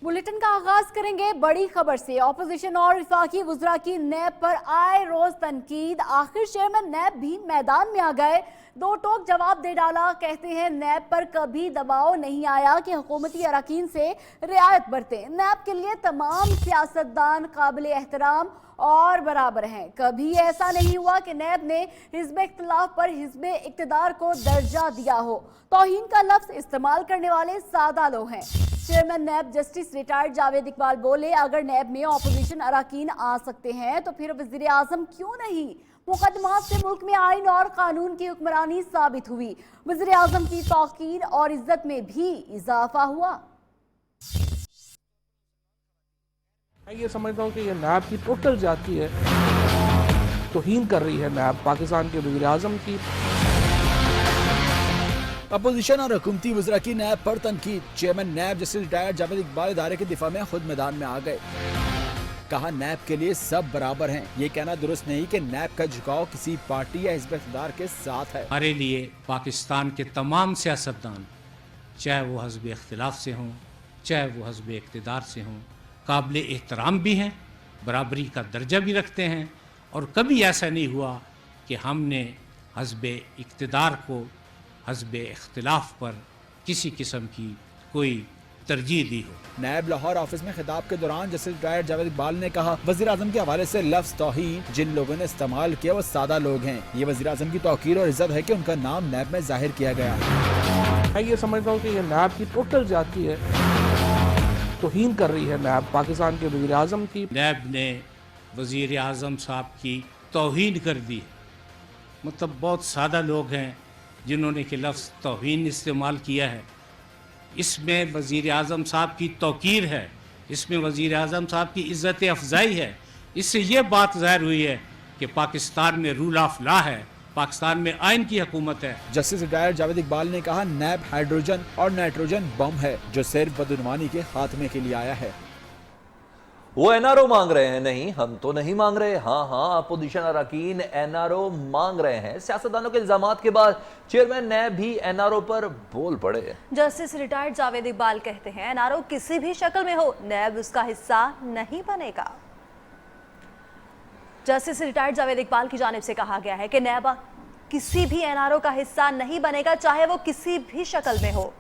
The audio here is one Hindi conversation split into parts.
बुलेटिन का आगाज करेंगे बड़ी खबर से। ऑपोजिशन और विफाकी वुज़रा की नैब पर आए रोज तनकीद, आखिर चेयरमैन नैब भी मैदान में आ गए। दो टोक जवाब दे डाला। कहते हैं नैब पर कभी दबाव नहीं आया कि हुकूमती अरकान से रियायत बरतें। नैब के लिए तमाम सियासतदान काबिल एहतराम और बराबर हैं। कभी ऐसा नहीं हुआ कि नैब ने हिज़्ब इख्तिलाफ पर हिज़्ब इक़्तिदार को दर्जा दिया हो। तौहीन का लफ्ज इस्तेमाल करने वाले सादा लोग हैं। Chairman NAB justice retired Javed Iqbal बोले, अगर नैब में ऑपोजिशन अरकान आ सकते हैं तो फिर वज़ीर आज़म क्यों नहीं? मुकदमात से मुल्क में आइन और कानून की हुक्मरानी साबित हुई। वज़ीर आज़म की तौकीर और इज्जत में भी इजाफा हुआ। मैं ये समझता हूँ कि ये नैब की टोटल जाती है, तौहीन कर रही है नैब पाकिस्तान के वज़ीर आज़म की। अपोजिशन और हुकूमती वज़रा की नैब पर तनकीद। Chairman NAB justice retired Javed Iqbal इदारे के दिफा में खुद मैदान में आ गए। कहा नैब के लिए सब बराबर हैं। ये कहना दुरुस्त नहीं कि नैब का झुकाव किसी पार्टी या हिज़्ब इख्तिदार के साथ है। हमारे लिए पाकिस्तान के तमाम सियासतदान, चाहे वो हिज़्ब इख्तिलाफ से हों, चाहे वो हिज़्ब इक़्तिदार से हों, काबिल एहतराम भी हैं, बराबरी का दर्जा भी रखते हैं। और कभी ऐसा नहीं हुआ कि हमने हिज़्ब इक़्तिदार को हिज़्ब इख्तिलाफ पर किसी किस्म की कोई तरजीह दी हो। नैब लाहौर ऑफिस में खिताब के दौरान जस्टिस रिटायर्ड जावेद इकबाल ने कहा, वज़ीर आज़म के हवाले से लफ्ज़ तौहीन जिन लोगों ने इस्तेमाल किया वो सादा लोग हैं। ये वज़ीर आज़म की तौकीर और इज्जत है कि उनका नाम नैब में जाहिर किया गया। मैं ये समझता हूँ कि ये नैब की टोटल जाती है, तौहीन कर रही है नैब पाकिस्तान के वज़ीर आज़म की। नैब ने वज़ीर आज़म साहब की तौहीन कर दी। मतलब बहुत सादा लोग हैं जिन्होंने कि लफ्ज़ तौहीन इस्तेमाल किया है। इसमें वज़ीर आज़म साहब की तौकीर है, इसमें वज़ीर आज़म साहब की इज़्ज़त अफ़ज़ाई है। इससे ये बात ज़ाहिर हुई है कि पाकिस्तान में रूल ऑफ लॉ है, पाकिस्तान में आइन की हुकूमत है। जस्टिस रिटायर्ड जावेद इकबाल ने कहा, नैब हाइड्रोजन और नाइट्रोजन बम है जो सिर्फ बदउनवानी के खात्मे के लिए आया है। वो एनआरओ मांग रहे हैं, नहीं हम तो नहीं मांग रहे। हाँ, अपोजिशन अरकान एनआरओ मांग रहे हैं। सियासतदानों के इल्जामात के बाद चेयरमैन नैब भी एनआरओ पर बोल पड़े। जस्टिस रिटायर्ड जावेद इकबाल कहते हैं, एनआरओ किसी भी शक्ल में हो, नैब उसका हिस्सा नहीं बनेगा। जस्टिस रिटायर्ड जावेद इकबाल की जानिब से कहा गया है कि नैब किसी भी एनआरओ का हिस्सा नहीं बनेगा, चाहे वो किसी भी शक्ल में हो।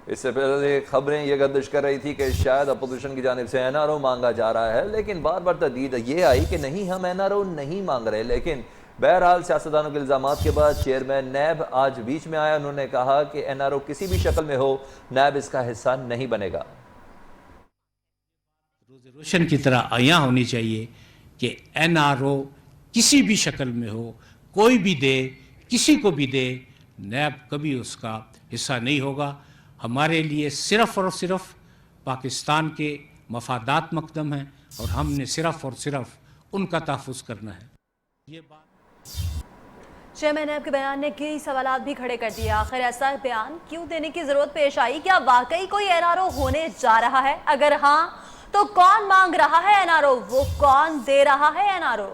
इससे पहले खबरें ये गर्दिश कर रही थी कि शायद अपोजिशन की जानिब से एनआरओ मांगा जा रहा है, लेकिन बार बार तदीद ये आई कि नहीं हम एनआरओ नहीं मांग रहे। लेकिन बहरहाल सियासतदानों के इल्जामात के बाद चेयरमैन नैब आज बीच में आया। उन्होंने कहा कि एनआरओ किसी भी शक्ल में हो, नैब इसका हिस्सा नहीं बनेगा। रोशन की तरह आया होनी चाहिए कि एनआरओ किसी भी शक्ल में हो, कोई भी दे, किसी को भी दे, नैब कभी उसका हिस्सा नहीं होगा। हमारे लिए सिर्फ़ और सिर्फ पाकिस्तान के मफादात मकदम हैं और हमने सिर्फ़ और सिर्फ उनका तहफ़्फ़ुज़ करना है। ये बात चेयरमैन नैब के बयान ने कई सवालात भी खड़े कर दिए। आखिर ऐसा बयान क्यों देने की जरूरत पेश आई? क्या वाकई कोई एनआरओ होने जा रहा है? अगर हाँ, तो कौन मांग रहा है एनआरओ? वो कौन दे रहा है एनआरओ?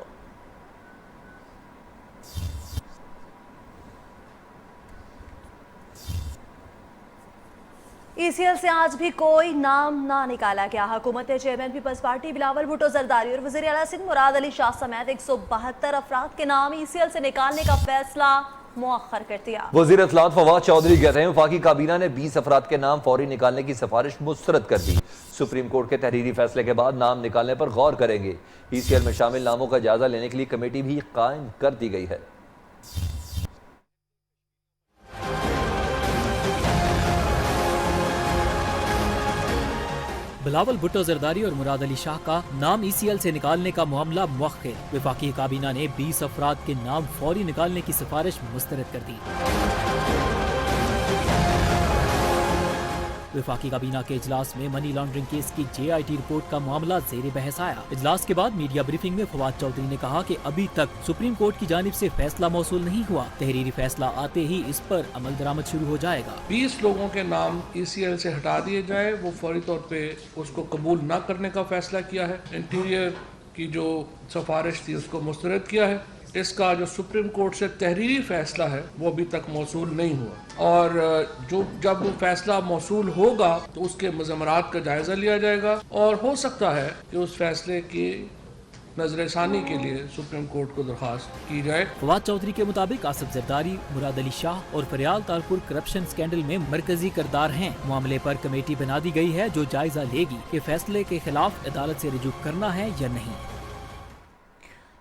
ईसीएल से आज भी कोई नाम ना निकाला गया। हुकूमत ने chairman Peoples Party Bilawal Bhutto Zardari और वज़ीर आला सिंध मुराद अली शाह समेत 172 अफराद के नाम ईसीएल से निकालने का फैसला मुअख्खर कर दिया। वज़ीर इत्तलात फवाद चौधरी कहते हैं वफाकी काबीना ने 20 अफराद के नाम फौरी निकालने की सिफारिश मुस्तरद कर दी। सुप्रीम कोर्ट के तहरीरी फैसले के बाद नाम निकालने पर गौर करेंगे। ईसीएल में शामिल नामों का जायजा लेने के लिए कमेटी भी कायम कर दी गई है। बिलावल भुट्टो जरदारी और मुराद अली शाह का नाम ईसीएल से निकालने का मामला मुअख्खर। वफाकी काबीना ने 20 अफराद के नाम फौरी निकालने की सिफारिश मुस्तरद कर दी। वफाकी काबीना के इजलास में मनी लॉन्ड्रिंग केस की JIT रिपोर्ट का मामला जेर बहस आया। इजलास के बाद मीडिया ब्रीफिंग में फवाद चौधरी ने कहा कि अभी तक सुप्रीम कोर्ट की जानिब से फैसला मौसूल नहीं हुआ। तहरीरी फैसला आते ही इस पर अमल दरामद शुरू हो जाएगा। 20 लोगों के नाम ECL से हटा दिए जाए, वो फौरी तौर पे उसको कबूल न करने का फैसला किया है। इंटीरियर की जो सिफारिश थी उसको मुस्तरद किया है। इसका जो सुप्रीम कोर्ट से तहरीरी फैसला है वो अभी तक मौसूल नहीं हुआ, और जब वो फैसला मौसूल होगा तो उसके मज़मरात का जायज़ा लिया जाएगा, और हो सकता है कि उस फैसले की नजरसानी के लिए सुप्रीम कोर्ट को दरखास्त की जाए। फवाद चौधरी के मुताबिक आसिफ जरदारी, मुराद अली शाह और फरियाल तारपुर करप्शन स्कैंडल में मरकजी किरदार हैं। मामले पर कमेटी बना दी गई है जो जायजा लेगी कि फैसले के खिलाफ अदालत से रुजू करना है या नहीं।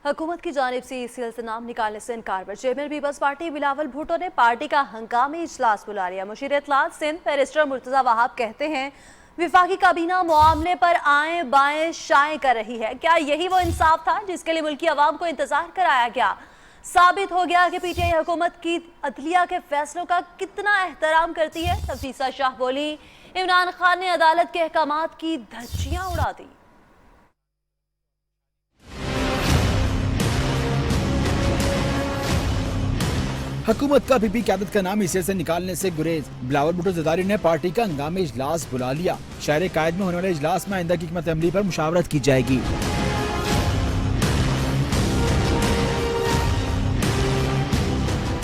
हुकूमत की जानिब से ECL से नाम निकालने से इनकार पर chairman Peoples Party Bilawal Bhutto ने पार्टी का हंगामी इजलास बुला लिया। मुशीर इत्तलात सिंध बैरिस्टर मुर्तजा वहाब कहते हैं विफाकी काबीना मामले पर आए बाएं शाएं कर रही है। क्या यही वो इंसाफ था जिसके लिए मुल्की अवाम को इंतजार कराया गया? साबित हो गया कि PTI हुकूमत की अदलिया के फैसलों का कितना एहतराम करती है। तफसीसा शाह बोली, इमरान खान ने अदालत के अहकामात की धज्जियां उड़ा दी। हुकूमत का पीपी क़यादत का नाम इसे से निकालने से गुरेज। बिलावल भुट्टो जरदारी ने पार्टी का हंगामी इजलास बुला लिया। शहर कायद में होने वाले इजलास में आइंदा की हिकमत अमली पर मुशावरत की जाएगी।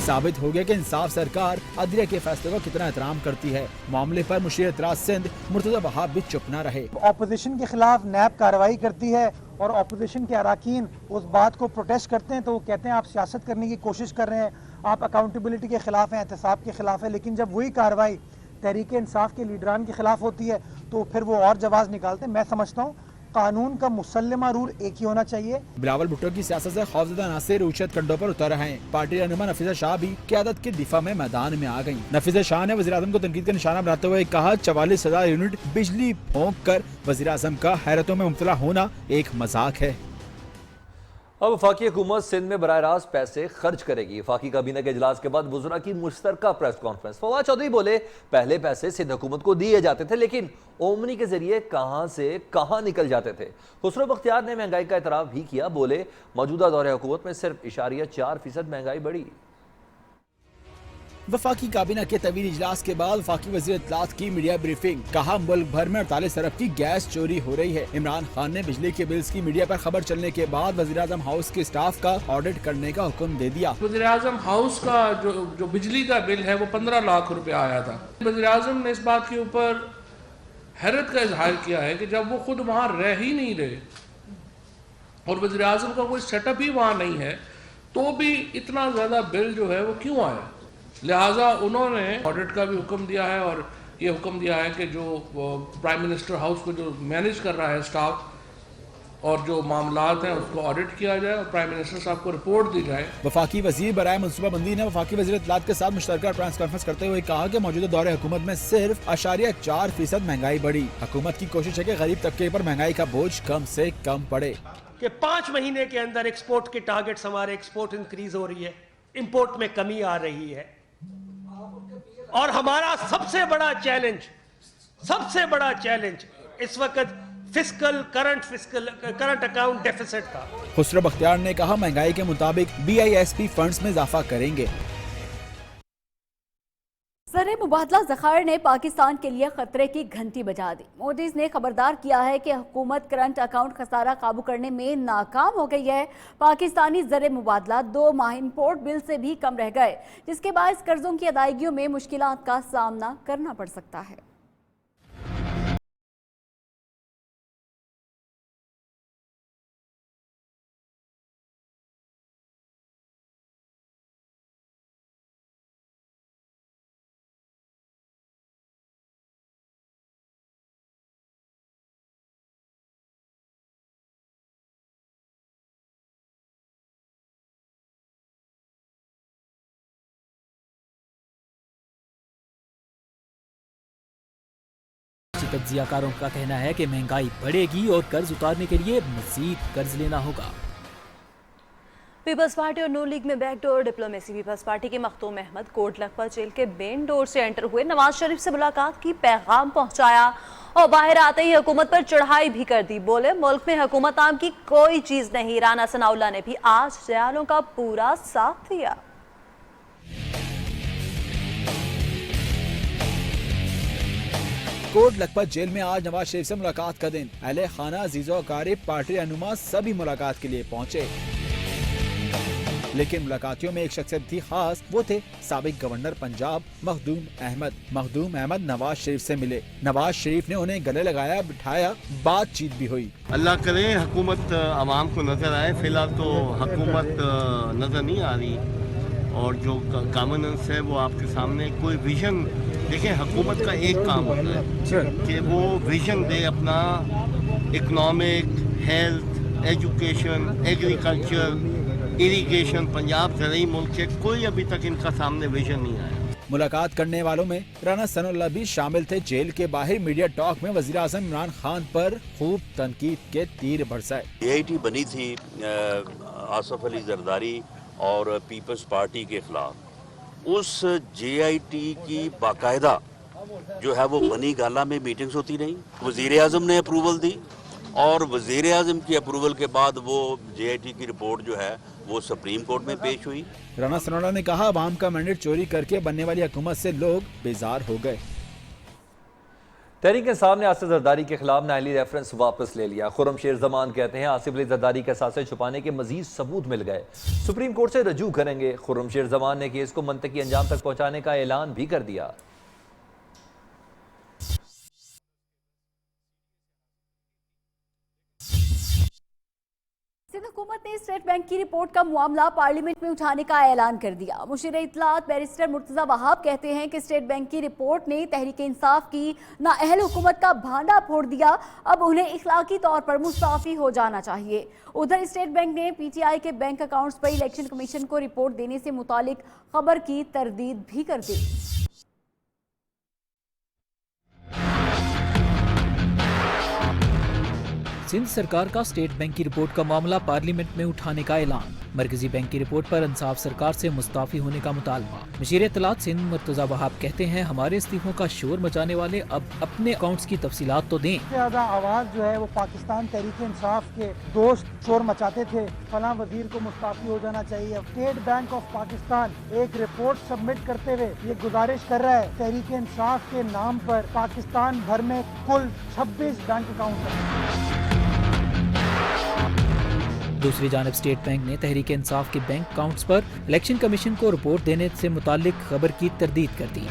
साबित हो गया कि इंसाफ सरकार अदलिया के फैसले को कितना एहतराम करती है। मामले पर मुशीर इत्तलात सिंध मुर्तजा वहाब भी चुप न रहे। ऑपोजिशन के खिलाफ नैब कार्रवाई करती है और ऑपोजिशन के अराकीन उस बात को प्रोटेस्ट करते हैं तो वो कहते हैं आप सियासत करने की कोशिश कर रहे हैं, आप अकाउंटेबिलिटी के खिलाफ हैं, एहतसाब के खिलाफ है। लेकिन जब वही कार्रवाई तहरीक इंसाफ के लीडरान के खिलाफ होती है तो फिर वो और जवाब निकालते हैं। मैं समझता हूँ कानून का मुसल्लमा रूल एक ही होना चाहिए। बिलावल भुट्टो की सियासत से खौफजदा नासिर उर्शद कंडों पर उतर रहे हैं। पार्टी रहनुमा नफीसा शाह भी क़यादत के दिफा में मैदान में आ गयी। नफीसा शाह ने वज़ीर-ए-आज़म को तनकीद का निशाना बनाते हुए कहा 44,000 यूनिट बिजली फूंक कर वज़ीर-ए-आज़म का हैरतों में मुब्तला होना एक मजाक है। अब वफाकी हुकूमत सिंध में बराह रास्त पैसे खर्च करेगी। वफाकी काबीना के इजलास के बाद वज़रा की मुश्तरका प्रेस कॉन्फ्रेंस। फवाद चौधरी बोले, पहले पैसे सिंध हुकूमत को दिए जाते थे लेकिन ओमनी के जरिए कहां से कहां निकल जाते थे। खुसरो बख्तियार ने महंगाई का एतराफ़ भी किया। बोले, मौजूदा दौरे हुकूमत में सिर्फ 0.4% महंगाई बढ़ी। वफाकी काबीना के तवील इजलास के बाद वफाकी वज़ीर इत्तलात की मीडिया ब्रीफिंग। कहा, मुल्क भर में 48 अरब की गैस चोरी हो रही है। इमरान खान ने बिजली के बिल्स की मीडिया पर खबर चलने के बाद वज़ीर-ए-आज़म हाउस के स्टाफ का ऑडिट करने का हुक्म दे दिया। वज़ीर-ए-आज़म हाउस का जो बिजली का बिल है वो 15 लाख रुपया आया था। वज़ीर-ए-आज़म ने इस बात के ऊपर हैरत का इजहार किया है कि जब वो खुद वहाँ रह ही नहीं रहे और वज़ीर-ए-आज़म का कोई सेटअप ही वहाँ नहीं है तो भी इतना ज़्यादा बिल जो है वो क्यों आया। लिहाजा उन्होंने ऑडिट का भी हुक्म दिया है और ये हुक्म दिया है कि जो प्राइम मिनिस्टर हाउस को जो मैनेज कर रहा है स्टाफ और जो मामलात हैं उसको ऑडिट किया जाए और प्राइम मिनिस्टर साहब को रिपोर्ट दी जाए। वफाकी वजीर बराए मनसूबाबंदी ने वफाकी वज़ीर इत्तलात के साथ मुश्तरका प्रेस कॉन्फ्रेंस करते हुए कहा कि मौजूदा दौरे हुकूमत में सिर्फ 0.4% महंगाई बढ़ी। हुकूमत की कोशिश है कि गरीब तबके पर महंगाई का बोझ कम से कम पड़े। कि 5 महीने के अंदर एक्सपोर्ट के टारगेट्स हमारे एक्सपोर्ट इंक्रीज हो रही है, इंपोर्ट में कमी आ रही है और हमारा सबसे बड़ा चैलेंज इस वक्त करंट अकाउंट डेफिसिट था। खुसरो बख्तियार ने कहा, महंगाई के मुताबिक BISP फंड्स में इजाफा करेंगे। ज़र मुबादला ज़खायर ने पाकिस्तान के लिए खतरे की घंटी बजा दी। मोदी ने खबरदार किया है कि हुकूमत करंट अकाउंट खसारा काबू करने में नाकाम हो गई है। पाकिस्तानी ज़र मुबादला 2 माह इंपोर्ट बिल से भी कम रह गए, जिसके बायस कर्जों की अदायगियों में मुश्किलात का सामना करना पड़ सकता है। तज्जियाकारों का कहना है कि महंगाई बढ़ेगी और कर्ज उतारने के लिए मजीद कर्ज लेना होगा। पीपल्स पार्टी और नून लीग में बैकडोर डिप्लोमेसी। पीपल्स पार्टी के मखदूम अहमद कोट लखपत जेल के मेन डोर से एंटर हुए, नवाज शरीफ से मुलाकात की, पैगाम पहुंचाया और बाहर आते ही हुकूमत पर चढ़ाई भी कर दी। बोले, मुल्क में हुकूमत नाम की कोई चीज नहीं। राना सनाउल्लाह ने भी आज जयालों का पूरा साथ दिया। कोट लखपत जेल में आज नवाज शरीफ से मुलाकात का दिन। अहले खाना, अजीज़ो अकारिब, पार्टी रहनुमा सभी मुलाकात के लिए पहुंचे। लेकिन मुलाकातियों में एक शख्सियत थी खास, वो थे साबिक गवर्नर पंजाब मखदूम अहमद। मखदूम अहमद नवाज शरीफ से मिले। नवाज शरीफ ने उन्हें गले लगाया, बिठाया, बातचीत भी हुई। अल्लाह करे हुकूमत आवाम को नजर आए। फिलहाल तो हुकूमत नजर नहीं आ रही और जो गवर्नेंस है वो आपके सामने। कोई विजन देखें, हुकूमत का एक काम होता है कि वो विजन दे अपना, economic, health, education, agriculture, irrigation. Punjab ज़रूरी मुल्क है, कोई अभी तक इनका सामने विजन नहीं आया। मुलाकात करने वालों में राना सनाउल्लाह भी शामिल थे। जेल के बाहर मीडिया टॉक में वज़ीर आज़म इमरान खान पर खूब तनकीद के तीर बरसाए। JIT बनी थी आसफ अली जरदारी और पीपल्स पार्टी के खिलाफ। उस JIT की बाकायदा जो है वो बनी गाला में मीटिंग्स होती रही। वज़ीर आज़म ने अप्रूवल दी और वज़ीर आज़म की अप्रूवल के बाद वो JIT की रिपोर्ट जो है वो सुप्रीम कोर्ट में पेश हुई। राना सनाउल्लाह ने कहा, अवाम का मैंडेट चोरी करके बनने वाली हुकूमत से लोग बेजार हो गए। तहरीक इंसाफ ने आसिफ जरदारी के खिलाफ नाइली रेफरेंस वापस ले लिया। खुर्रमशेर जमान कहते हैं आसिफ अली जरदारी के असासे छुपाने के मजीद सबूत मिल गए, सुप्रीम कोर्ट से रजू करेंगे। खुर्रमशेर जमान ने केस को मंतकी अंजाम तक पहुंचाने का ऐलान भी कर दिया। सिंध हुकूमत ने स्टेट बैंक की रिपोर्ट का मामला पार्लियामेंट में उठाने का ऐलान कर दिया। मुशीर इत्तलात बैरिस्टर मुर्तजा वहाब कहते हैं कि स्टेट बैंक की रिपोर्ट ने तहरीक इंसाफ की नाअहल हुकूमत का भांडा फोड़ दिया, अब उन्हें इखलाकी तौर पर मुस्ताफी हो जाना चाहिए। उधर स्टेट बैंक ने PTI के बैंक अकाउंट्स पर इलेक्शन कमीशन को रिपोर्ट देने से मुतालिक खबर की तरदीद भी कर दी। सिंध सरकार का स्टेट बैंक की रिपोर्ट का मामला पार्लियामेंट में उठाने का ऐलान। मरकजी बैंक की रिपोर्ट पर इंसाफ सरकार से मुस्ताफी होने का मुतालबा। मुशीर इत्तलात सिंध मुर्तजा वहाब कहते हैं, हमारे इस्तीफों का शोर मचाने वाले अब अपने अकाउंट्स की तफसीलात तो दें। ज्यादा आवाज जो है वो पाकिस्तान तहरीक इंसाफ के दोस्त शोर मचाते थे, फला वजीर को मुस्ताफी हो जाना चाहिए। स्टेट बैंक ऑफ पाकिस्तान एक रिपोर्ट सबमिट करते हुए ये गुजारिश कर रहा है, तहरीक इंसाफ के नाम पर पाकिस्तान भर में कुल 26 बैंक अकाउंट है। दूसरी जानब स्टेट बैंक ने तहरीक इंसाफ के बैंक अकाउंट्स पर इलेक्शन कमीशन को रिपोर्ट देने से मुतालिक खबर की तरदीद कर दी।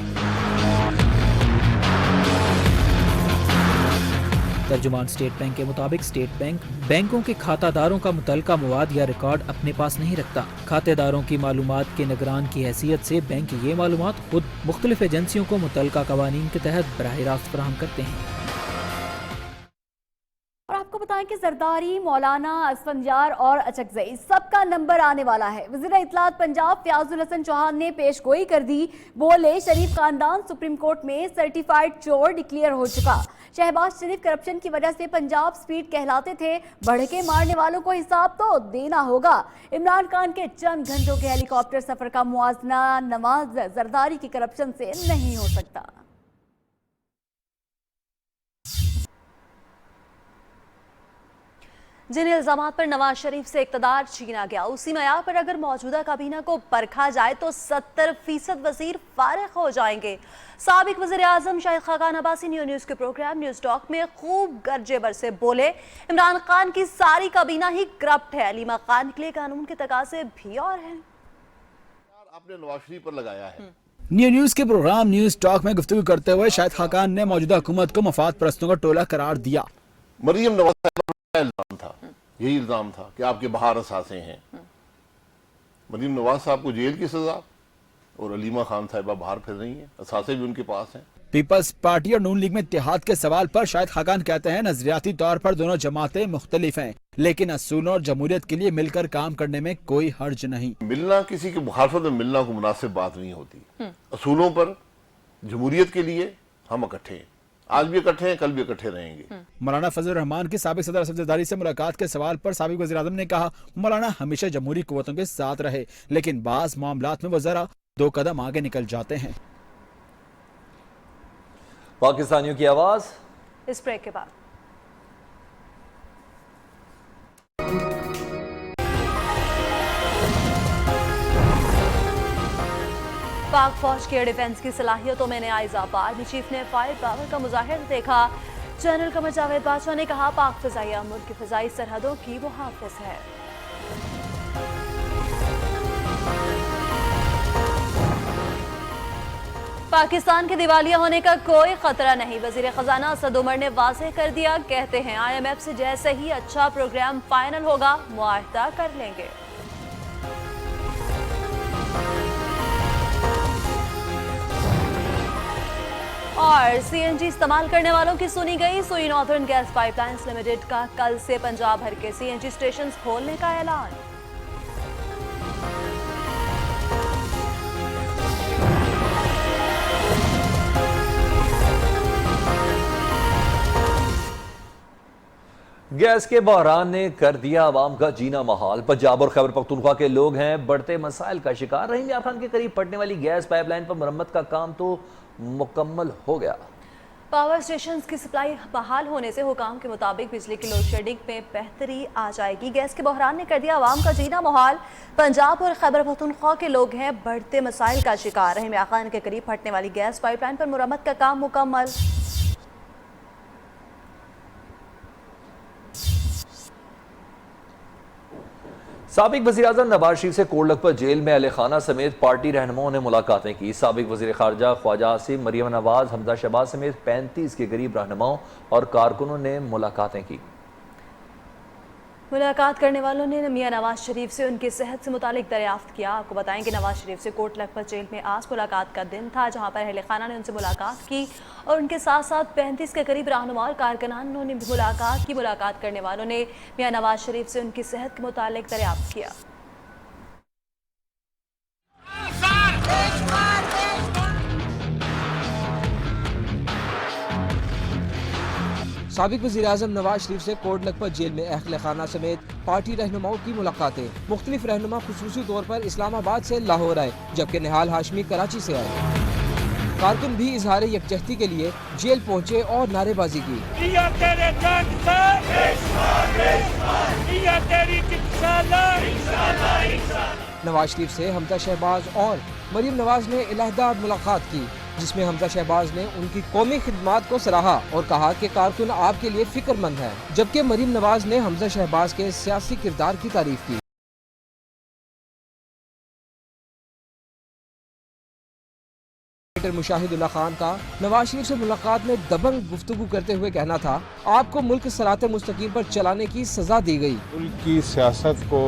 तर्जुमान स्टेट बैंक के मुताबिक स्टेट बैंक बैंकों के खातादारों का मुतलका मवाद या रिकॉर्ड अपने पास नहीं रखता। खातेदारों की मालूमात के निगरान की हैसियत से बैंक ये मालूमात खुद मुख्तलिफ एजेंसियों को मुतलका कवानीन के तहत बराह रास्त फराहम करते हैं। और आपको बताएं कि जरदारी, मौलाना, असफंजार और अचकजई सबका नंबर आने वाला है। वज़ीर इत्तलात पंजाब फयाजुल हसन चौहान ने पेशगोई कर दी। बोले, शरीफ खानदान सुप्रीम कोर्ट में सर्टिफाइड चोर डिक्लेयर हो चुका। शहबाज शरीफ करप्शन की वजह से पंजाब स्पीड कहलाते थे, भड़के मारने वालों को हिसाब तो देना होगा। इमरान खान के चंद घंटों के हेलीकॉप्टर सफर का मुआवजा नवाज जरदारी की करप्शन से नहीं हो सकता। जिन इल्जामात पर नवाज शरीफ से इक़्तिदार छीना गया, उसी मयार पर अगर मौजूदा काबीना को परखा जाए तो 70% वजीर फारिग हो जाएंगे। साबिक वज़ीर आज़म शाहिद खाकान अब्बासी न्यूज़ के प्रोग्राम न्यूज़ टॉक में खूब गर्जे बरसे बोले, इमरान खान की सारी काबीना ही करप्ट है। अलीमा खान के लिए कानून के तकाज़े भी और हैं। आपने नवाज शरीफ पर लगाया है। न्यूज़ के प्रोग्राम न्यूज़ टॉक में गुफ्तगू करते हुए शाहिद खाकान ने मौजूदा हुकूमत को मफाद परस्तों का टोला करार दिया। मरियम नवाज इल्जाम था, यही इल्जाम था कि आपके बाहर असासे हैं। मरीम नवाज साहब को जेल की सजा और अलीमा खान साहिबा बाहर फिर रही हैं, असासे भी उनके पास हैं। पीपल्स पार्टी और नून लीग में इत्तेहाद के सवाल पर शाहिद खाकान कहते हैं, नजरियाती तौर पर दोनों जमातें मुख्तलिफ हैं, लेकिन असूलों और जमहूरियत के लिए मिलकर काम करने में कोई हर्ज नहीं। मिलना, किसी की मुखालफत में मिलना को मुनासिब बात नहीं होती। असूलों पर, जमहूरियत के लिए हम इकट्ठे हैं, आज भी इकट्ठे हैं, कल भी इकट्ठे रहेंगे। मौलाना फजल रहमान के साबिक सदर आसिफ जरदारी से मुलाकात के सवाल पर साबिक वज़ीर आज़म ने कहा, मौलाना हमेशा जमहूरी कुव्वतों के साथ रहे, लेकिन बाज़ मामलात में वो जरा 2 कदम आगे निकल जाते हैं। पाकिस्तानियों की आवाज इस ब्रेक के बाद। पाक फौज के डिफेंस की सलाहियतों में नया इजाफा। आर्मी चीफ ने फायर पावर का मुजाहिर देखा। जनरल कमर जावेद बादशाह ने कहा, पाक फिजाइया मुल्क की फिजाई सरहदों की मुहाफिज है। पाकिस्तान के दिवालिया होने का कोई खतरा नहीं, वजीर खजाना असद उमर ने वाज़ेह कर दिया। कहते हैं IMF से जैसे ही अच्छा प्रोग्राम फाइनल होगा मुआहदा कर लेंगे। और CNG इस्तेमाल करने वालों की सुनी गई। सुई नॉर्दर्न गैस पाइपलाइंस लिमिटेड का कल से पंजाब भर के CNG स्टेशन खोलने का ऐलान। गैस के बहरान ने कर दिया आवाम का जीना महाल। पंजाब और खैबर पख्तूनख्वा के लोग हैं बढ़ते मसाइल का शिकार। रहीम यार खान के करीब पड़ने वाली गैस पाइपलाइन पर मरम्मत का काम तो मुकम्मल हो गया। पावर स्टेशन की सप्लाई बहाल होने से हुकाम के मुताबिक बिजली की लोड शेडिंग में बेहतरी आ जाएगी। गैस के बहरान ने कर दिया आवाम का जीना मुहाल। पंजाब और खैबर पख्तूनख्वा के लोग हैं बढ़ते मसाइल का शिकार। रहीम यार खान के करीब फटने वाली गैस पाइपलाइन पर मुरम्मत का काम मुकम्मल। साबिक वज़ीर-ए-आज़म नवाज शरीफ से कोट लखपत जेल में अहले खाना समेत पार्टी रहनुमाओं ने मुलाकातें की। साबिक वज़ीर ख़ारजा ख्वाजा आसिम, मरियम नवाज, हमजा शहबाज समेत 35 के करीब रहनुमाओं और कारकुनों ने मुलाकातें की। मुलाकात करने वालों ने मियां नवाज शरीफ से उनकी सेहत से मुतालिक दरियाफ्त किया। आपको बताएं कि नवाज शरीफ से कोट लखपत जेल में आज मुलाकात का दिन था, जहां पर अहले खाना ने उनसे मुलाकात की और उनके साथ साथ 35 के करीब रहनुमा और कारकुनानों ने भी मुलाकात की। मुलाकात करने वालों ने मियां नवाज शरीफ से उनकी सेहत के मुतालिक दरियाफ्त किया। साबिक वज़ीर-ए-आज़म नवाज शरीफ से कोट लखपत जेल में अहले खाना समेत पार्टी रहनुमाओं की मुलाकातें। मुख्तलिफ रहनुमा खुसूसी तौर पर इस्लामाबाद से लाहौर आए, जबकि निहाल हाशमी कराची से आए। कारकुन भी इजहार यकजहती के लिए जेल पहुंचे और नारेबाजी की। नवाज शरीफ से हमजा शहबाज और मरियम नवाज ने अलहदा मुलाकात की, जिसमें हमजा शहबाज ने उनकी कौमी खिदमात को सराहा और कहा कि कारकुन आपके लिए फिक्रमंद है, जबकि मरियम नवाज ने हमजा शहबाज के सियासी किरदार की तारीफ की। मुशाहिदुल्लाह खान का नवाज शरीफ से मुलाकात में दबंग गुफ्तगू करते हुए कहना था, आपको मुल्क सराते मुस्तकीम पर चलाने की सजा दी गई। मुल्क की सियासत को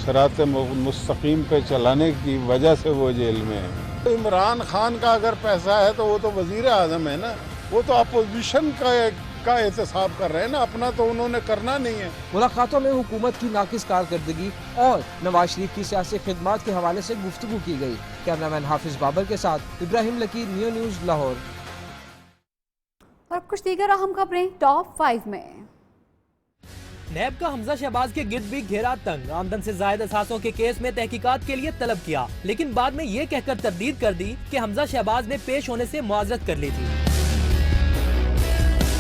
सराते मुस्तकीम पर चलाने की वजह से वो जेल में है। इमरान खान का अगर पैसा है तो वो तो वजीर आज़म है ना, वो तो अपोजिशन का एहतसाब कर रहे हैं ना, अपना तो उन्होंने करना नहीं है। मुलाकातों में हुकूमत की नाकिस कारकर्दगी और नवाज शरीफ की सियासी खिदमात के हवाले से गुफ्तगू की गई। कैमरामैन हाफिज बाबर के साथ इब्राहिम लकीर, न्यू न्यूज़ लाहौर। और कुछ दीगर अहम खबरें टॉप 5 में। नैब का हमजा शहबाज के गिर्द भी घेरा तंग। आमदन से जायद असासों के केस में तहकीकात के लिए तलब किया, लेकिन बाद में ये कहकर तरदीद कर दी कि हमजा शहबाज ने पेश होने से मुआजरत कर ली थी।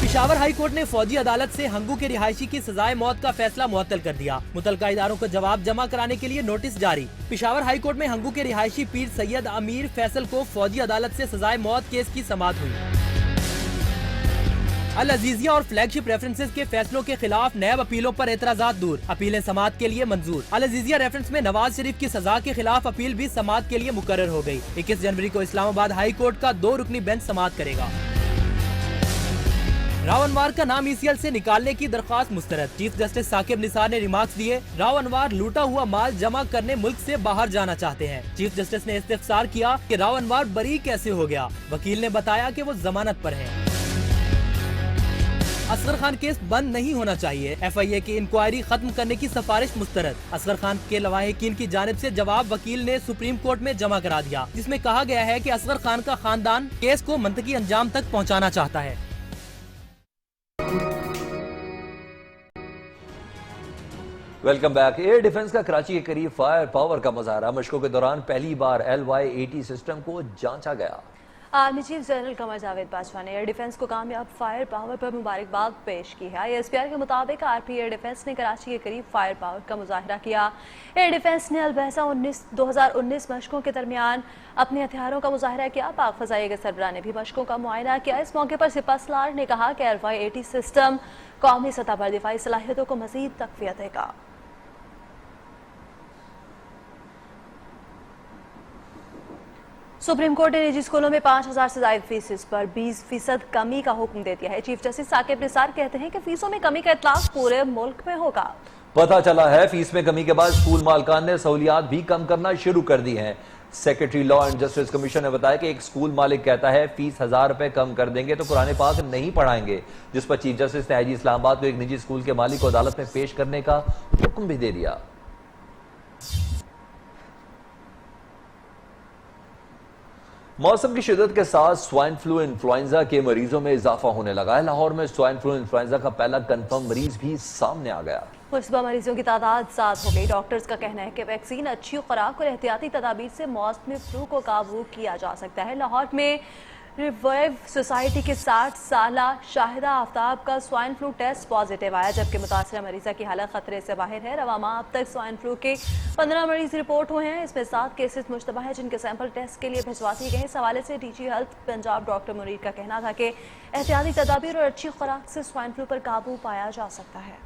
पेशावर हाई कोर्ट ने फौजी अदालत से हंगू के रिहायशी की सजाए मौत का फैसला मुअत्तल कर दिया। मुतलका इदारों को जवाब जमा कराने के लिए नोटिस जारी। पेशावर हाई कोर्ट में हंगू के रिहायशी पीर सैयद अमीर फैसल को फौजी अदालत से सजाए मौत केस की समाअत हुई। अल अजीजिया और फ्लैगशिप रेफरेंसेस के फैसलों के खिलाफ नैब अपीलों पर एतराजात दूर, अपीलें समाअत के लिए मंजूर। अल अजीजिया रेफरेंस में नवाज शरीफ की सजा के खिलाफ अपील भी समाअत के लिए मुकर्रर हो गई। 21 जनवरी को इस्लामाबाद हाई कोर्ट का 2 रुकनी बेंच समाअत करेगा। राव अनवार का नाम ECL से निकालने की दरख्वास्त मुस्तरद। चीफ जस्टिस साकिब निसार ने रिमार्क्स दिए, राव अनवार लूटा हुआ माल जमा करने मुल्क से बाहर जाना चाहते हैं। चीफ जस्टिस ने इस्तिफसार किया कि राव अनवार बरी कैसे हो गया। वकील ने बताया कि वो जमानत पर है। असगर खान केस बंद नहीं होना चाहिए। FIA की इंक्वायरी खत्म करने की सिफारिश मुस्तरद। असगर खान के लवाहिकीन की जानिब से जवाब वकील ने सुप्रीम कोर्ट में जमा करा दिया, जिसमें कहा गया है कि असगर खान का खानदान केस को मंतकी अंजाम तक पहुँचाना चाहता है। Welcome back. एयर डिफेंस का कराची के करीब फायर पावर का मुजाहरा। मशकों के दौरान पहली बार LY-80 सिस्टम को जांचा गया। Army chief general Qamar Javed Bajwa ने एयर डिफेंस को कामयाब फायर पावर पर मुबारकबाद पेश की है। ISPR के मुताबिक RP एयर डिफेंस ने कराची के करीब फायर पावर का मुजाहरा किया। एयर डिफेंस ने अलबहसा 2019 मशकों के दरमियान अपने हथियारों का मुजाहरा किया। पाक फ़ज़ाई के सरबराह ने भी मशकों का मुआयना किया। इस मौके पर सिपहसालार ने कहा कि LY-80 सिस्टम कौमी सतह पर दिफाई सलाहियतों को मज़ीद तक़वियत देगा। सुप्रीम कोर्ट ने निजी स्कूलों में 5,000 से ज्यादा फीस पर 20% कमी का हुक्म दे दिया है। चीफ जस्टिस साकिब निसार कहते हैं कि फीसों में कमी का इतलाक पूरे मुल्क में होगा। पता चला है फीस में कमी के बाद स्कूल मालिकान ने सहूलियात भी कम करना शुरू कर दी हैं। Secretary law and justice commission ने बताया कि एक स्कूल मालिक कहता है फीस 1,000 रुपए कम कर देंगे तो कुरान पाक नहीं पढ़ाएंगे, जिस पर चीफ जस्टिस ने आईजी इस्लामाबाद को एक निजी स्कूल के मालिक को अदालत में पेश करने का हुक्म भी दे दिया। मौसम की शिद्दत के साथ स्वाइन फ्लू इन्फ्लुएंजा के मरीजों में इजाफा होने लगा है। लाहौर में स्वाइन फ्लू इन्फ्लुएंजा का पहला कंफर्म मरीज भी सामने आ गया। मुश्तबा मरीजों की तादाद 7 हो गई। डॉक्टर्स का कहना है कि वैक्सीन, अच्छी खुराक और एहतियाती तदाबीर से मौसमी फ्लू को काबू किया जा सकता है। लाहौर में रिवाइव सोसाइटी के 60 साला शाहिदा आफ्ताब का स्वाइन फ्लू टेस्ट पॉजिटिव आया, जबकि मुतासरा मरीजा की हालत खतरे से बाहर है। रवा माह अब तक स्वाइन फ्लू के 15 मरीज रिपोर्ट हुए हैं। इसमें 7 केसेस मुश्तबा है जिनके सैंपल टेस्ट के लिए भिजवा दिए गए। इस हवाले से DG health Punjab doctor Munir का कहना था कि एहतियाती तदाबीर और अच्छी खुराक से स्वाइन फ्लू पर काबू पाया जा सकता है।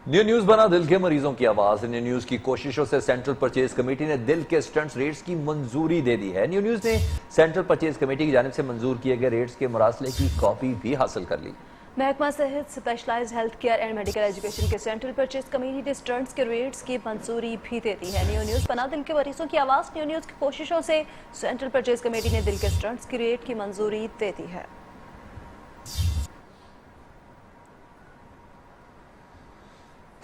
न्यू न्यूज बना दिल के मरीजों की आवाज। न्यू न्यूज की कोशिशों से सेंट्रल परचेज कमेटी ने दिल के स्टंट्स रेट्स की मंजूरी दे दी है। न्यू न्यूज ने सेंट्रल परचेज कमेटी की जानिब से मंजूर किए गए रेट्स के मुरासले की कॉपी भी हासिल कर ली। महकमा सेहत, specialised health care and medical education के सेंट्रल परचेज कमेटी ने स्टंट्स के रेट्स की मंजूरी भी दे दी है। न्यू न्यूज बना दिल के मरीजों की आवाज। न्यू न्यूज की कोशिशों से सेंट्रल परचेज कमेटी ने दिल के स्टंट्स की रेट की मंजूरी दे दी है।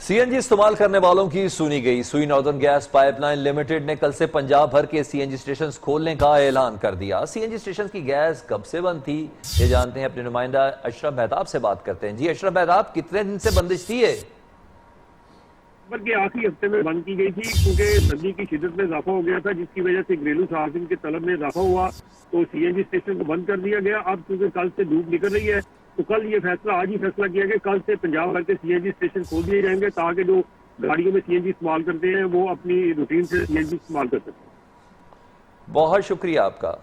सीएनजी इस्तेमाल करने वालों की सुनी गई। सुई नॉर्दर्न गैस पाइपलाइन लिमिटेड ने कल से पंजाब भर के सीएनजी स्टेशन खोलने का ऐलान कर दिया। सीएनजी स्टेशन की गैस कब से बंद थी, ये जानते हैं, अपने नुमाइंदा अशरफ मेहताब से बात करते हैं। जी अशरफ मेहताब, कितने दिन से बंदिश थी ये? के आखिरी हफ्ते में बंद की गई थी क्योंकि सर्दी की शिद्दत में इजाफा हो गया था, जिसकी वजह से घरेलू सार्फिन के तलब में इजाफा हुआ, तो सीएनजी स्टेशन को बंद कर दिया गया। अब क्योंकि कल से धूप निकल रही है तो कल ये फैसला, आज ही फैसला किया गया, कल से पंजाब भर के सीएनजी स्टेशन खोल दिए जाएंगे ताकि जो गाड़ियों में सीएनजी इस्तेमाल करते हैं वो अपनी रूटीन से सीएनजी इस्तेमाल कर सकें। बहुत शुक्रिया आपका।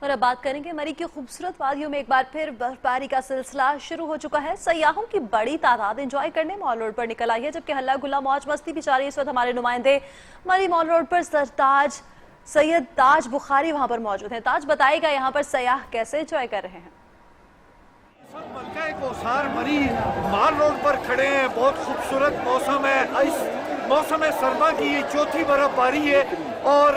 और अब बात करेंगे मरी की खूबसूरत वादियों में एक बार फिर बर्फबारी का सिलसिला शुरू हो चुका है। सयाहों की बड़ी तादाद एंजॉय करने मॉल रोड पर निकल आई है, जबकि हल्ला गुल्ला मौज मस्ती भी जारी है। इस वक्त हमारे नुमाइंदे मरी मॉल रोड पर सरताज सैयद ताज बुखारी वहां पर मौजूद हैं। ताज, बताएगा यहाँ पर सयाह कैसे एंजॉय कर रहे हैं? मरी माल रोड पर खड़े हैं। बहुत खूबसूरत मौसम है। इस मौसम सरमा की ये चौथी बर्फबारी है और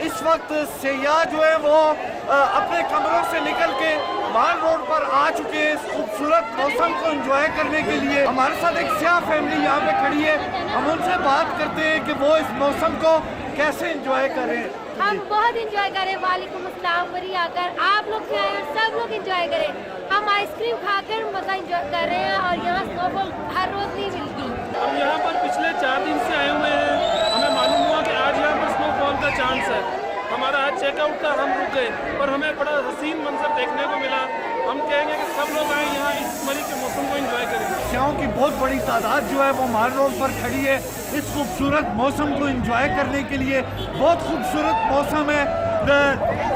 इस वक्त सयाह जो है वो अपने कमरों से निकल के माल रोड पर आ चुके हैं इस खूबसूरत मौसम को एंजॉय करने के लिए। हमारे साथ एक सयाह फैमिली यहाँ पे खड़ी है, हम उनसे बात करते हैं कि वो इस मौसम को कैसे एंजॉय करें। हम बहुत एंजॉय करें। वालेकुम अस्सलाम। मरी आकर आप लोग भी आए और सब लोग एंजॉय करें। हम आइसक्रीम खाकर मजा एंजॉय कर रहे हैं और यहाँ स्नोफॉल हर रोज नहीं मिलती। हम यहाँ पर पिछले 4 दिन से आए हुए हैं। हमें मालूम हुआ कि आज यहाँ पर स्नोफॉल का चांस है। हमारा आज चेकआउट था, हम रुक गए, पर हमें बड़ा हसीन मंजर देखने को मिला। हम कहेंगे कि सब लोग आए यहाँ इस मरी के मौसम को एंजॉय करें। सयाहों की बहुत बड़ी तादाद जो है वो माल रोड पर खड़ी है इस खूबसूरत मौसम को एंजॉय करने के लिए। बहुत खूबसूरत मौसम है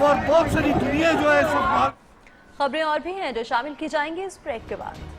और बहुत सारी दुनिया जो है इस वक्त। खबरें और भी हैं जो शामिल की जाएंगी इस ब्रेक के बाद।